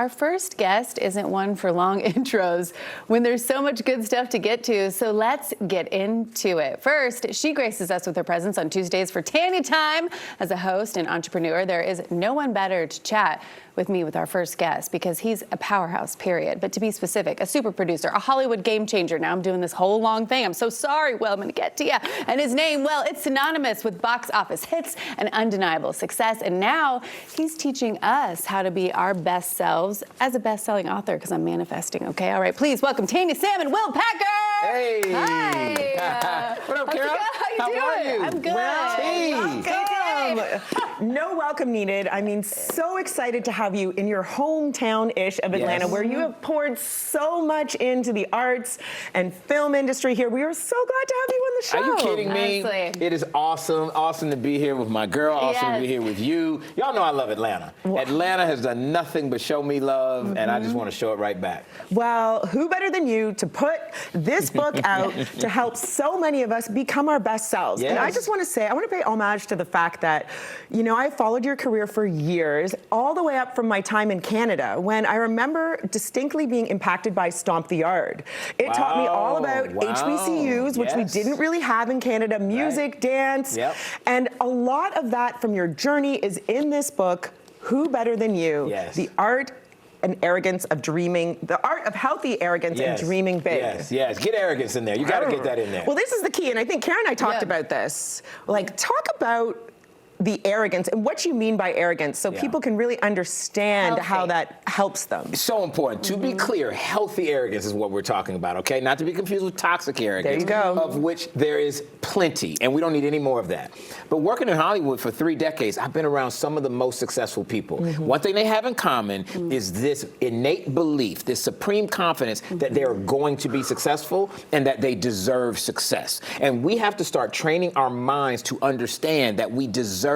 Our first guest isn't one for long intros when there's so much good stuff to get to, so let's get into it. First, she graces us with her presence on Tuesdays for Tanya Time. As a host and entrepreneur, there is no one better to chat with our first guest because he's a powerhouse, period. But to be specific, a super producer, a Hollywood game changer. Now I'm doing this whole long thing. I'm so sorry. Well, I'm going to get to you. And his name, well, it's synonymous with box office hits and undeniable success. And now he's teaching us how to be our best selves as a best-selling author, because I'm manifesting, okay? All right, please welcome Tanya, Sam, and Will Packer. Hey. Hi. What up, Kara? How are you? I'm good. Welcome. No welcome needed. I mean, so excited to have you in your hometown-ish of Atlanta, where you have poured so much into the arts and film industry here. We are so glad to have you on the show. Are you kidding me? Honestly. It is awesome to be here with my girl, awesome to be here with you. Y'all know I love Atlanta. Atlanta has done nothing but show me love, and I just want to show it right back. Well, who better than you to put this book out to help so many of us become our best selves? Yes. And I just want to say, I want to pay homage to the fact that, you know, I followed your career for years, all the way up from my time in Canada, when I remember distinctly being impacted by Stomp the Yard. It taught me all about HBCUs, which we didn't really have in Canada, music, dance, and a lot of that from your journey is in this book, Who Better Than You? Yes. The art and arrogance of dreaming, the art of healthy arrogance and dreaming big. Yes, get arrogance in there. You got to get that in there. Well, this is the key, and I think Karen and I talked about this. Like, talk about the arrogance and what you mean by arrogance so people can really understand how that helps them. It's so important. To be clear, healthy arrogance is what we're talking about, okay? Not to be confused with toxic arrogance. There you go. Of which there is plenty, and we don't need any more of that. But working in Hollywood for 3 decades, I've been around some of the most successful people. One thing they have in common is this innate belief, this supreme confidence that they're going to be successful and that they deserve success. And we have to start training our minds to understand that we deserve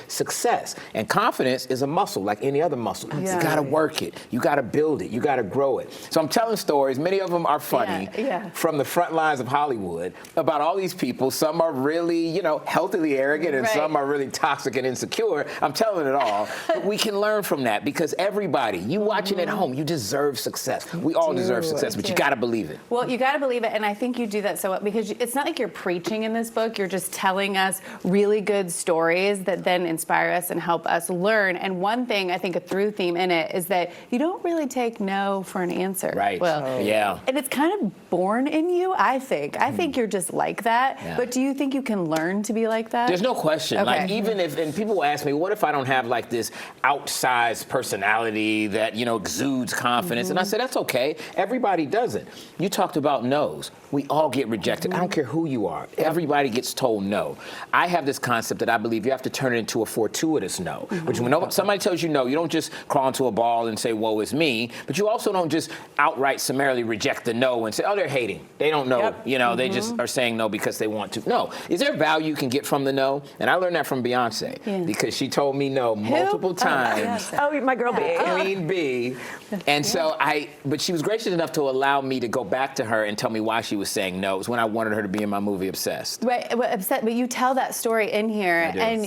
success. And confidence is a muscle like any other muscle. You got to work it. You got to build it. You got to grow it. So I'm telling stories, many of them are funny, from the front lines of Hollywood about all these people. Some are really, you know, healthily arrogant and some are really toxic and insecure. I'm telling it all. But we can learn from that because everybody, you watching at home, you deserve success. We all deserve success, but you got to believe it. Well, you got to believe it, and I think you do that so well because it's not like you're preaching in this book. You're just telling us really good stories that then inspire us and help us learn. And one thing, I think a through theme in it is that you don't really take no for an answer. Right. Well, and it's kind of born in you, I think. I think you're just like that. But do you think you can learn to be like that? There's no question. Okay. Like, even if, and people will ask me, what if I don't have like this outsized personality that, you know, exudes confidence? And I said, that's okay. Everybody does it. You talked about no's. We all get rejected. I don't care who you are. Everybody gets told no. I have this concept that I believe you have to turn it into a fortuitous no, which when somebody tells you no, you don't just crawl into a ball and say, woe is me, but you also don't just outright summarily reject the no and say, oh, they're hating. They don't know. You know, they just are saying no because they want to. No. Is there value you can get from the no? And I learned that from Beyonce because she told me no multiple times. Oh, my girl B. Queen B. And so but she was gracious enough to allow me to go back to her and tell me why she was saying no. It was when I wanted her to be in my movie Obsessed. Right, but you tell that story in here, and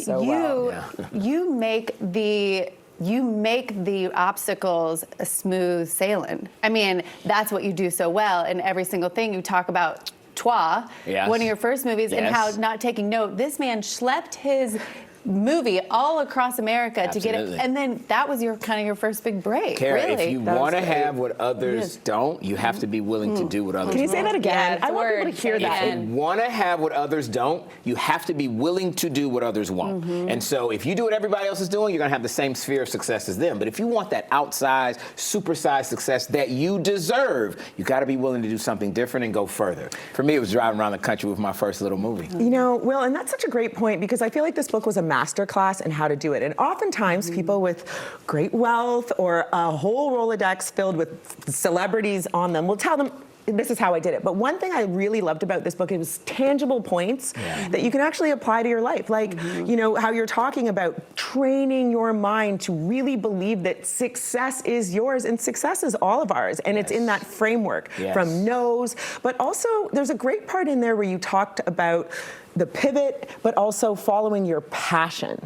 you make the obstacles a smooth sailing. I mean, that's what you do so well in every single thing. You talk about Toi, one of your first movies, and how not taking note. This man schlepped his movie all across America to get it, and then that was your first big break. Kara, really, if you want to have what others don't, you have to be willing to do what others Can you say that again? I want people to hear that. If you want to have what others don't, you have to be willing to do what others won't. And so if you do what everybody else is doing, you're going to have the same sphere of success as them. But if you want that outsized, supersized success that you deserve, you got to be willing to do something different and go further. For me, it was driving around the country with my first little movie. You know, Will, and that's such a great point because I feel like this book was a masterclass in how to do it. And oftentimes people with great wealth or a whole Rolodex filled with celebrities on them will tell them, this is how I did it. But one thing I really loved about this book, it was tangible points that you can actually apply to your life. Like, you know, how you're talking about training your mind to really believe that success is yours and success is all of ours. And it's in that framework from no's. But also, there's a great part in there where you talked about the pivot, but also following your passion.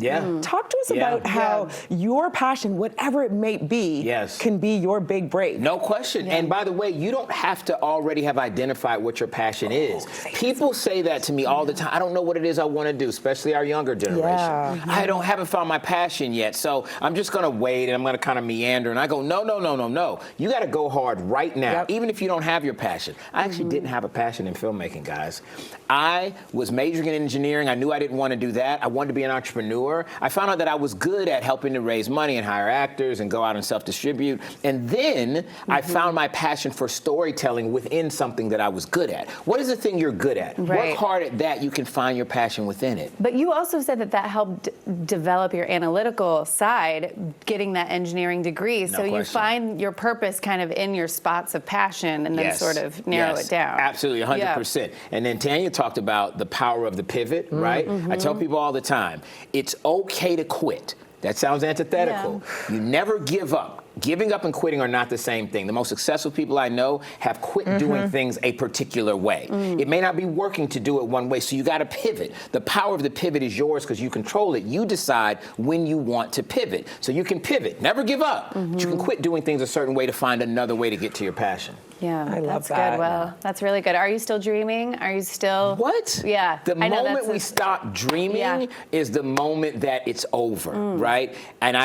Talk to us about how your passion, whatever it may be, can be your big break. No question. And by the way, you don't have to already have identified what your passion is. People say that to me all the time. I don't know what it is I want to do, especially our younger generation. I haven't found my passion yet, so I'm just going to wait and I'm going to kind of meander. And I go, no. You got to go hard right now, even if you don't have your passion. I actually didn't have a passion in filmmaking, guys. I was majoring in engineering. I knew I didn't want to do that. I wanted to be an entrepreneur. I found out that I was good at helping to raise money and hire actors and go out and self-distribute. And then I found my passion for storytelling within something that I was good at. What is the thing you're good at? Work hard at that. You can find your passion within it. But you also said that helped develop your analytical side, getting that engineering degree. So you find your purpose kind of in your spots of passion and then sort of narrow it down. Absolutely, 100%. And then Tanya talked about the power of the pivot, right? I tell people all the time, it's okay to quit. That sounds antithetical. You never give up. Giving up and quitting are not the same thing. The most successful people I know have quit doing things a particular way. It may not be working to do it one way, so you got to pivot. The power of the pivot is yours because you control it. You decide when you want to pivot. So you can pivot, never give up. But you can quit doing things a certain way to find another way to get to your passion. Yeah, I love that's that. good. Well, that's really good. Are you still dreaming? Are you still... What? Yeah. The moment we stop dreaming is the moment that it's over, right? And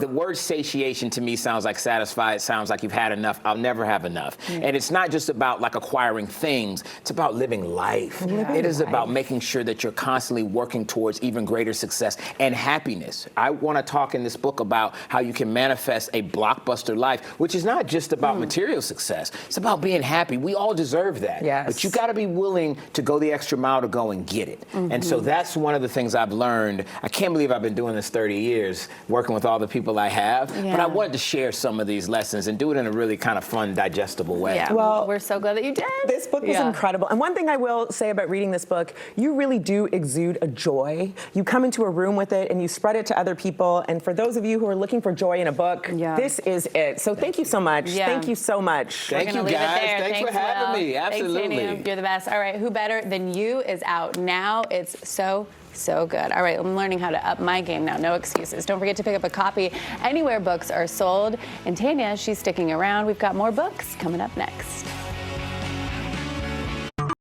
the word satiation to me sounds like satisfied. Sounds like you've had enough. I'll never have enough. And it's not just about like acquiring things. It's about living life. It is about making sure that you're constantly working towards even greater success and happiness. I want to talk in this book about how you can manifest a blockbuster life, which is not just about material success. It's about being happy. We all deserve that. But you got to be willing to go the extra mile to go and get it. And so that's one of the things I've learned. I can't believe I've been doing this 30 years, working with all the people I have. But I wanted to share some of these lessons and do it in a really kind of fun, digestible way. Yeah. Well, we're so glad that you did. This book was incredible. And one thing I will say about reading this book, you really do exude a joy. You come into a room with it and you spread it to other people. And for those of you who are looking for joy in a book, this is it. So thank you so much. Thank you so much. Thank you, guys. Thanks for having me. Absolutely. Thanks, Tanya. You're the best. All right, Who Better Than You is out now. It's so good. All right, I'm learning how to up my game now. No excuses. Don't forget to pick up a copy anywhere books are sold. And Tanya, she's sticking around. We've got more books coming up next.